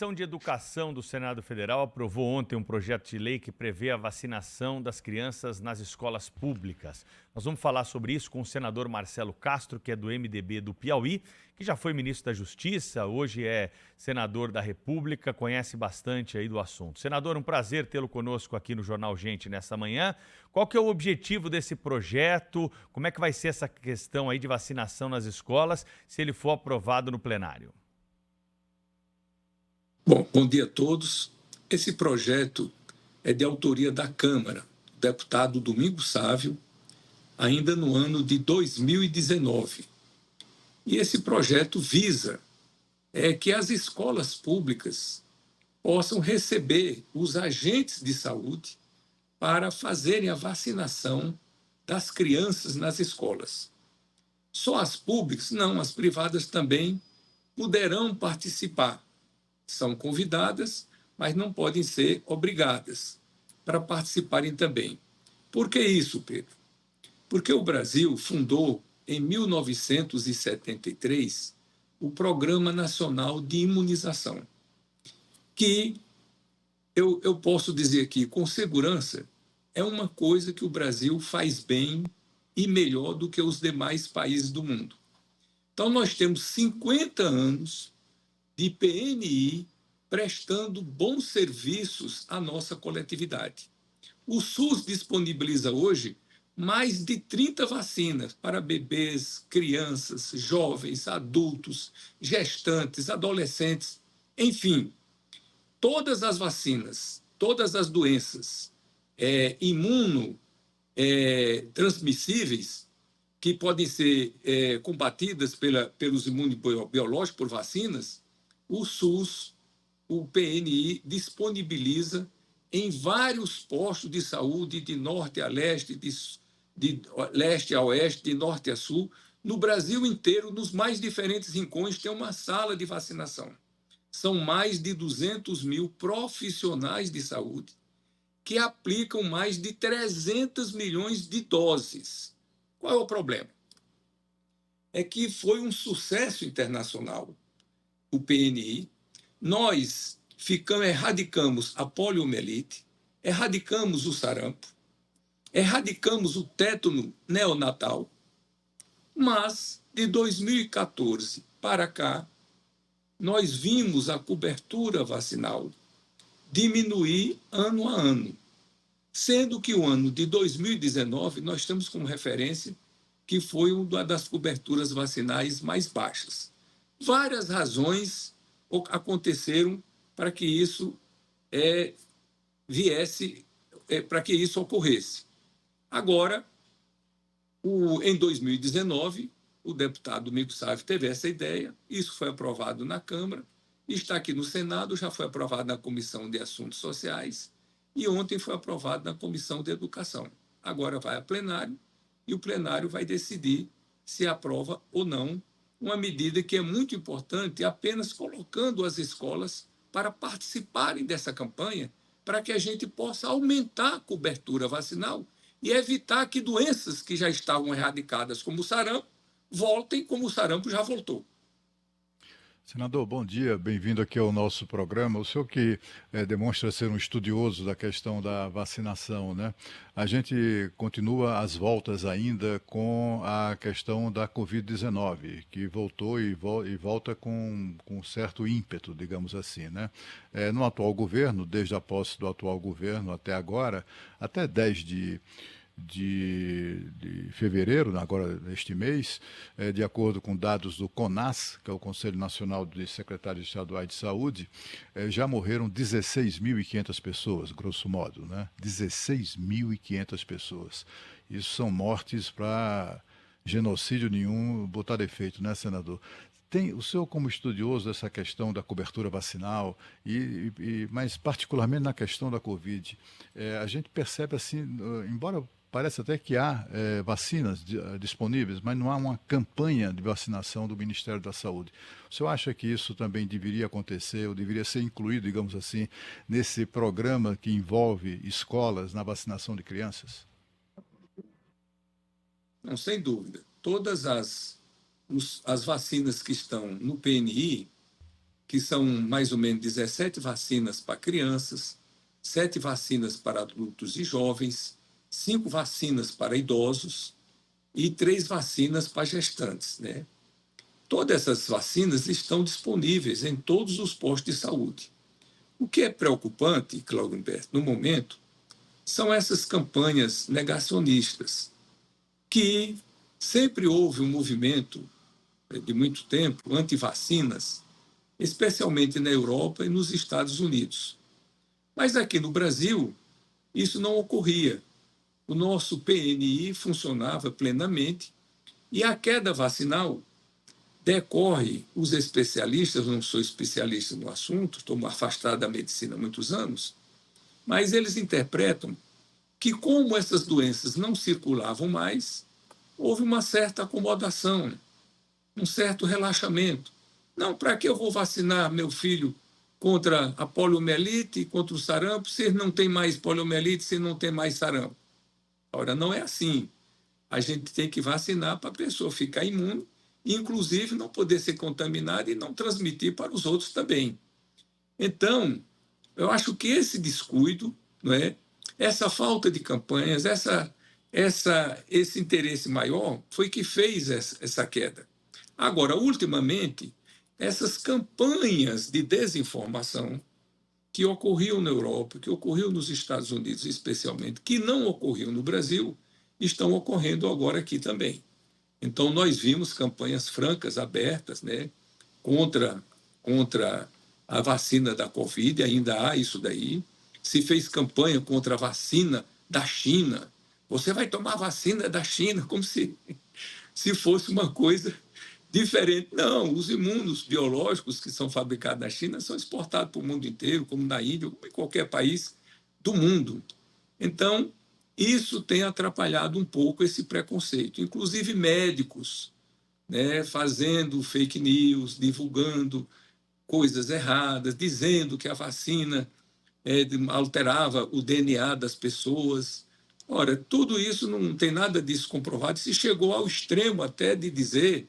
Comissão de Educação do Senado Federal aprovou ontem um projeto de lei que prevê a vacinação das crianças nas escolas públicas. Nós vamos falar sobre isso com o senador Marcelo Castro, que é do MDB do Piauí, que já foi ministro da Justiça, hoje é senador da República, conhece bastante aí do assunto. Senador, um prazer tê-lo conosco aqui no Jornal Gente nesta manhã. Qual que é o objetivo desse projeto? Como é que vai ser essa questão aí de vacinação nas escolas, se ele for aprovado no plenário? Bom dia a todos. Esse projeto é de autoria da Câmara, do deputado Domingos Sávio, ainda no ano de 2019. E esse projeto visa que as escolas públicas possam receber os agentes de saúde para fazerem a vacinação das crianças nas escolas. Só as públicas? Não, as privadas também poderão participar. São convidadas, mas não podem ser obrigadas para participarem também. Por que isso, Pedro? Porque o Brasil fundou, em 1973, o Programa Nacional de Imunização, que eu posso dizer aqui com segurança, é uma coisa que o Brasil faz bem e melhor do que os demais países do mundo. Então, nós temos 50 anos de PNI prestando bons serviços à nossa coletividade. O SUS disponibiliza hoje mais de 30 vacinas para bebês, crianças, jovens, adultos, gestantes, adolescentes, enfim, todas as vacinas, todas as doenças imunotransmissíveis que podem ser combatidas pelos imunobiológicos por vacinas, o SUS, o PNI, disponibiliza em vários postos de saúde, de norte a leste, de leste a oeste, de norte a sul, no Brasil inteiro, nos mais diferentes rincões, tem uma sala de vacinação. São mais de 200 mil profissionais de saúde que aplicam mais de 300 milhões de doses. Qual é o problema? É que foi um sucesso internacional o PNI. Nós erradicamos a poliomielite, erradicamos o sarampo, erradicamos o tétano neonatal, mas de 2014 para cá, nós vimos a cobertura vacinal diminuir ano a ano, sendo que o ano de 2019 nós temos como referência que foi uma das coberturas vacinais mais baixas. Várias razões aconteceram para que isso para que isso ocorresse. Agora, em 2019, o deputado Domingos Sávio teve essa ideia, isso foi aprovado na Câmara, está aqui no Senado, já foi aprovado na Comissão de Assuntos Sociais e ontem foi aprovado na Comissão de Educação. Agora vai a plenário e o plenário vai decidir se aprova ou não uma medida que é muito importante, apenas colocando as escolas para participarem dessa campanha, para que a gente possa aumentar a cobertura vacinal e evitar que doenças que já estavam erradicadas, como o sarampo, voltem como o sarampo já voltou. Senador, bom dia, bem-vindo aqui ao nosso programa. O senhor que demonstra ser um estudioso da questão da vacinação, né? A gente continua às voltas ainda com a questão da Covid-19, que voltou e volta com certo ímpeto, digamos assim, né? No atual governo, desde a posse do atual governo até agora, até 10 de fevereiro, agora neste mês, de acordo com dados do CONAS, que é o Conselho Nacional de Secretários Estaduais de Saúde, já morreram 16.500 pessoas, grosso modo, né? 16.500 pessoas. Isso são mortes para genocídio nenhum botar defeito, né, senador? O senhor, como estudioso dessa questão da cobertura vacinal, mas particularmente na questão da Covid, a gente percebe assim, embora parece até que há vacinas disponíveis, mas não há uma campanha de vacinação do Ministério da Saúde. O senhor acha que isso também deveria acontecer, ou deveria ser incluído, digamos assim, nesse programa que envolve escolas na vacinação de crianças? Não, sem dúvida. Todas as vacinas que estão no PNI, que são mais ou menos 17 vacinas para crianças, 7 vacinas para adultos e jovens, 5 vacinas para idosos e 3 vacinas para gestantes, né? Todas essas vacinas estão disponíveis em todos os postos de saúde. O que é preocupante, Cláudio Humberto, no momento, são essas campanhas negacionistas, que sempre houve um movimento de muito tempo anti-vacinas, especialmente na Europa e nos Estados Unidos. Mas aqui no Brasil, isso não ocorria. O nosso PNI funcionava plenamente e a queda vacinal decorre, os especialistas, não sou especialista no assunto, estou afastado da medicina há muitos anos, mas eles interpretam que, como essas doenças não circulavam mais, houve uma certa acomodação, um certo relaxamento. Não, para que eu vou vacinar meu filho contra a poliomielite, contra o sarampo, se ele não tem mais poliomielite, se ele não tem mais sarampo? Ora, não é assim. A gente tem que vacinar para a pessoa ficar imune, inclusive não poder ser contaminada e não transmitir para os outros também. Então, eu acho que esse descuido, não é? Essa falta de campanhas, esse interesse maior foi que fez essa queda. Agora, ultimamente, essas campanhas de desinformação que ocorriam na Europa, que ocorriam nos Estados Unidos especialmente, que não ocorriam no Brasil, estão ocorrendo agora aqui também. Então, nós vimos campanhas francas, abertas, né, contra a vacina da Covid, ainda há isso daí. Se fez campanha contra a vacina da China. Você vai tomar a vacina da China, como se fosse uma coisa diferente. Não, os imunos biológicos que são fabricados na China são exportados para o mundo inteiro, como na Índia, como em qualquer país do mundo. Então, isso tem atrapalhado um pouco esse preconceito. Inclusive médicos, né, fazendo fake news, divulgando coisas erradas, dizendo que a vacina alterava o DNA das pessoas. Ora, tudo isso não tem nada disso comprovado. Se chegou ao extremo até de dizer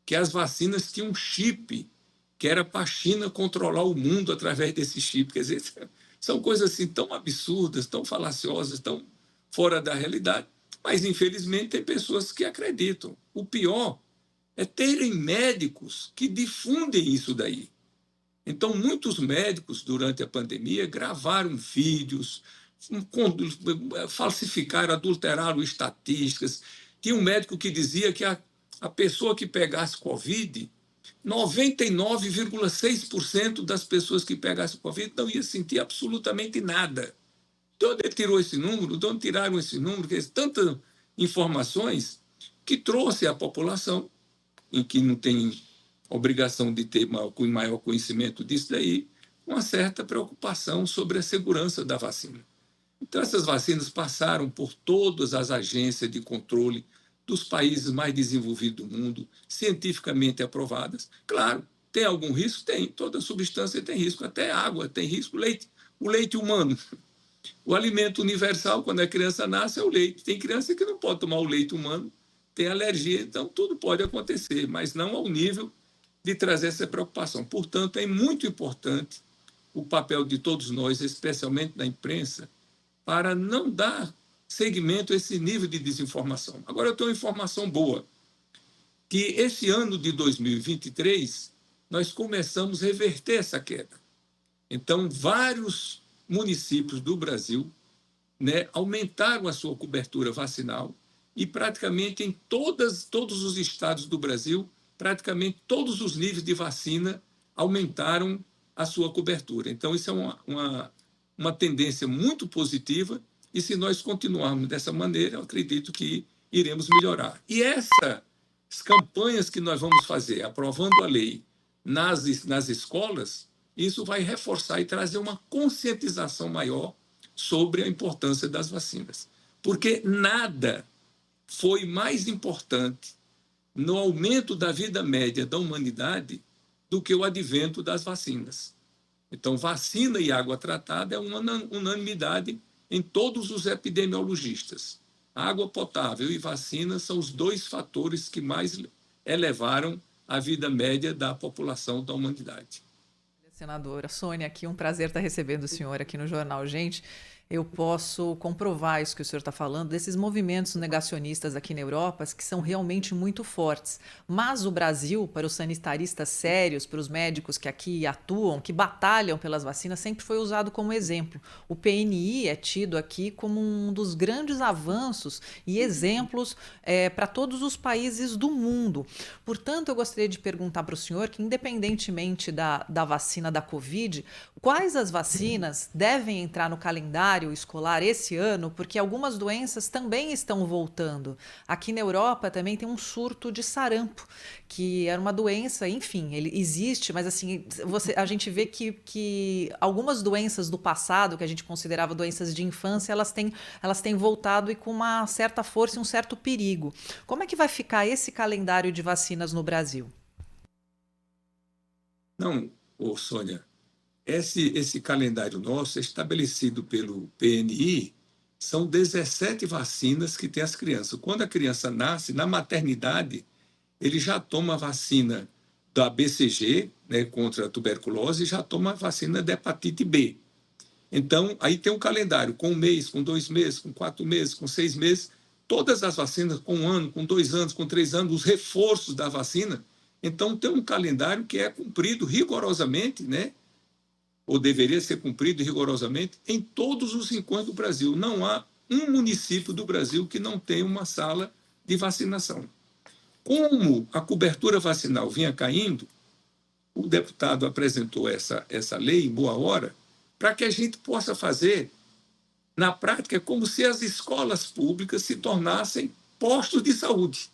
que as vacinas tinham um chip, que era para a China controlar o mundo através desse chip. Quer dizer, são coisas assim tão absurdas, tão falaciosas, tão fora da realidade, mas infelizmente tem pessoas que acreditam. O pior é terem médicos que difundem isso daí. Então, muitos médicos, durante a pandemia, gravaram vídeos, falsificaram, adulteraram estatísticas. Tinha um médico que dizia que a pessoa que pegasse Covid, 99,6% das pessoas que pegassem Covid não ia sentir absolutamente nada. De onde ele tirou esse número? De onde tiraram esse número? Tantas informações que trouxe à população, em que não tem obrigação de ter maior conhecimento disso daí, uma certa preocupação sobre a segurança da vacina. Então, essas vacinas passaram por todas as agências de controle dos países mais desenvolvidos do mundo, cientificamente aprovadas. Claro, tem algum risco? Tem. Toda substância tem risco, até água tem risco. O leite humano. O alimento universal, quando a criança nasce, é o leite. Tem criança que não pode tomar o leite humano, tem alergia, então tudo pode acontecer, mas não ao nível de trazer essa preocupação. Portanto, é muito importante o papel de todos nós, especialmente da imprensa, para não dar seguimento a esse nível de desinformação. Agora, eu tenho uma informação boa, que esse ano de 2023, nós começamos a reverter essa queda. Então, vários municípios do Brasil, né, aumentaram a sua cobertura vacinal e praticamente em todos os estados do Brasil, praticamente todos os níveis de vacina aumentaram a sua cobertura. Então, isso é uma tendência muito positiva e se nós continuarmos dessa maneira, eu acredito que iremos melhorar. E essas campanhas que nós vamos fazer, aprovando a lei nas escolas, isso vai reforçar e trazer uma conscientização maior sobre a importância das vacinas. Porque nada foi mais importante no aumento da vida média da humanidade do que o advento das vacinas. Então, vacina e água tratada é uma unanimidade em todos os epidemiologistas. Água potável e vacina são os 2 fatores que mais elevaram a vida média da população da humanidade. Senadora Sônia, aqui um prazer estar recebendo o senhor aqui no Jornal Gente. Eu posso comprovar isso que o senhor está falando, desses movimentos negacionistas aqui na Europa, que são realmente muito fortes. Mas o Brasil, para os sanitaristas sérios, para os médicos que aqui atuam, que batalham pelas vacinas, sempre foi usado como exemplo. O PNI é tido aqui como um dos grandes avanços e exemplos para todos os países do mundo. Portanto, eu gostaria de perguntar para o senhor que, independentemente da vacina da Covid, quais as vacinas devem entrar no calendário escolar esse ano, porque algumas doenças também estão voltando. Aqui na Europa também tem um surto de sarampo, que era uma doença, enfim, ele existe, mas assim, a gente vê que algumas doenças do passado, que a gente considerava doenças de infância, elas têm voltado e com uma certa força e um certo perigo. Como é que vai ficar esse calendário de vacinas no Brasil? Não, Sônia, esse calendário nosso é estabelecido pelo PNI, são 17 vacinas que tem as crianças. Quando a criança nasce, na maternidade, ele já toma a vacina da BCG, né, contra a tuberculose, e já toma a vacina da hepatite B. Então, aí tem um calendário com 1 mês, com 2 meses, com 4 meses, com 6 meses, todas as vacinas com 1 ano, com 2 anos, com 3 anos, os reforços da vacina. Então, tem um calendário que é cumprido rigorosamente, né? Ou deveria ser cumprido rigorosamente em todos os rincões do Brasil. Não há um município do Brasil que não tenha uma sala de vacinação. Como a cobertura vacinal vinha caindo, o deputado apresentou essa lei em boa hora para que a gente possa fazer, na prática, como se as escolas públicas se tornassem postos de saúde.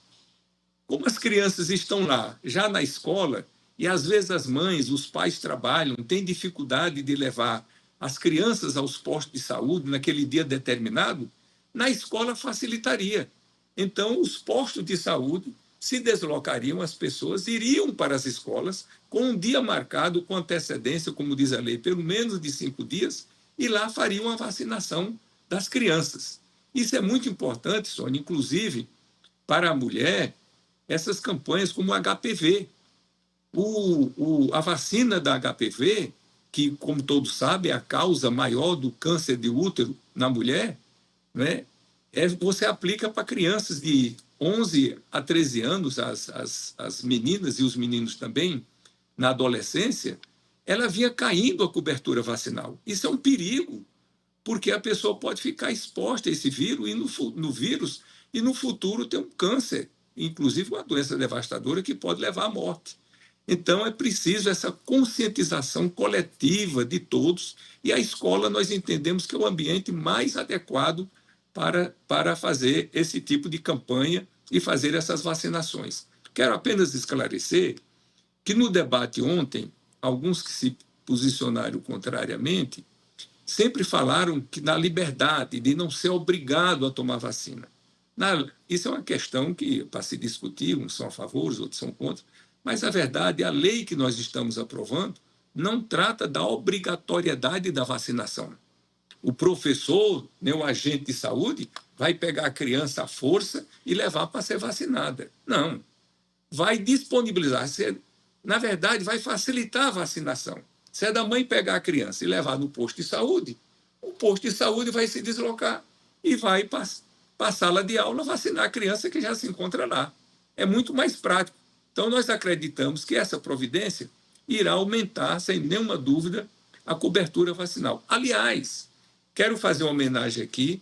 Como as crianças estão lá, já na escola, e às vezes as mães, os pais trabalham, têm dificuldade de levar as crianças aos postos de saúde naquele dia determinado, na escola facilitaria. Então, os postos de saúde se deslocariam, as pessoas iriam para as escolas com um dia marcado com antecedência, como diz a lei, pelo menos de 5 dias, e lá fariam a vacinação das crianças. Isso é muito importante, Sônia, inclusive para a mulher, essas campanhas como o HPV. A vacina da HPV, que, como todos sabem, é a causa maior do câncer de útero na mulher, né? Você aplica para crianças de 11 a 13 anos, as meninas e os meninos também, na adolescência, ela vinha caindo a cobertura vacinal. Isso é um perigo, porque a pessoa pode ficar exposta a esse vírus e no futuro ter um câncer, inclusive uma doença devastadora que pode levar à morte. Então, é preciso essa conscientização coletiva de todos, e a escola nós entendemos que é o ambiente mais adequado para fazer esse tipo de campanha e fazer essas vacinações. Quero apenas esclarecer que no debate ontem, alguns que se posicionaram contrariamente sempre falaram que na liberdade de não ser obrigado a tomar vacina. Isso é uma questão que, para se discutir, uns são a favor, os outros são contra, mas, a verdade, a lei que nós estamos aprovando não trata da obrigatoriedade da vacinação. O professor, né, o agente de saúde, vai pegar a criança à força e levar para ser vacinada. Não. Vai disponibilizar. Na verdade, vai facilitar a vacinação. Se é da mãe pegar a criança e levar no posto de saúde, o posto de saúde vai se deslocar e vai para a sala de aula vacinar a criança que já se encontra lá. É muito mais prático. Então, nós acreditamos que essa providência irá aumentar, sem nenhuma dúvida, a cobertura vacinal. Aliás, quero fazer uma homenagem aqui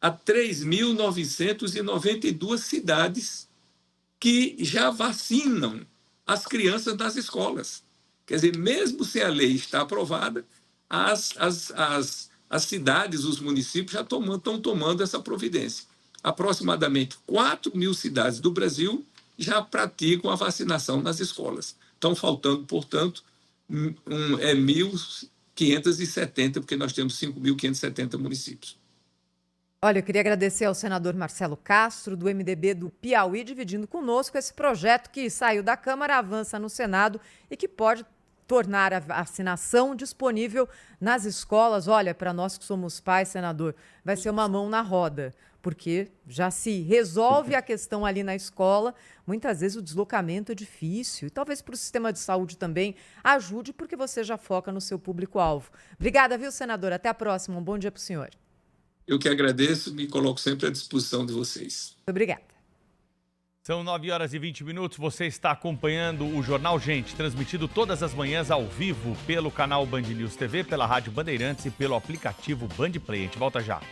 a 3.992 cidades que já vacinam as crianças nas escolas. Quer dizer, mesmo sem a lei estar aprovada, as cidades, os municípios já estão tomando essa providência. Aproximadamente 4.000 cidades do Brasil já praticam a vacinação nas escolas. Estão faltando, portanto, 1.570, porque nós temos 5.570 municípios. Olha, eu queria agradecer ao senador Marcelo Castro, do MDB do Piauí, dividindo conosco esse projeto que saiu da Câmara, avança no Senado e que pode tornar a vacinação disponível nas escolas. Olha, para nós que somos pais, senador, vai ser uma mão na roda, porque já se resolve a questão ali na escola. Muitas vezes o deslocamento é difícil e talvez para o sistema de saúde também ajude, porque você já foca no seu público-alvo. Obrigada, viu, senador? Até a próxima. Um bom dia para o senhor. Eu que agradeço, me coloco sempre à disposição de vocês. Muito obrigada. São 9h20. Você está acompanhando o Jornal Gente, transmitido todas as manhãs ao vivo pelo canal Band News TV, pela Rádio Bandeirantes e pelo aplicativo Band Play. A gente volta já.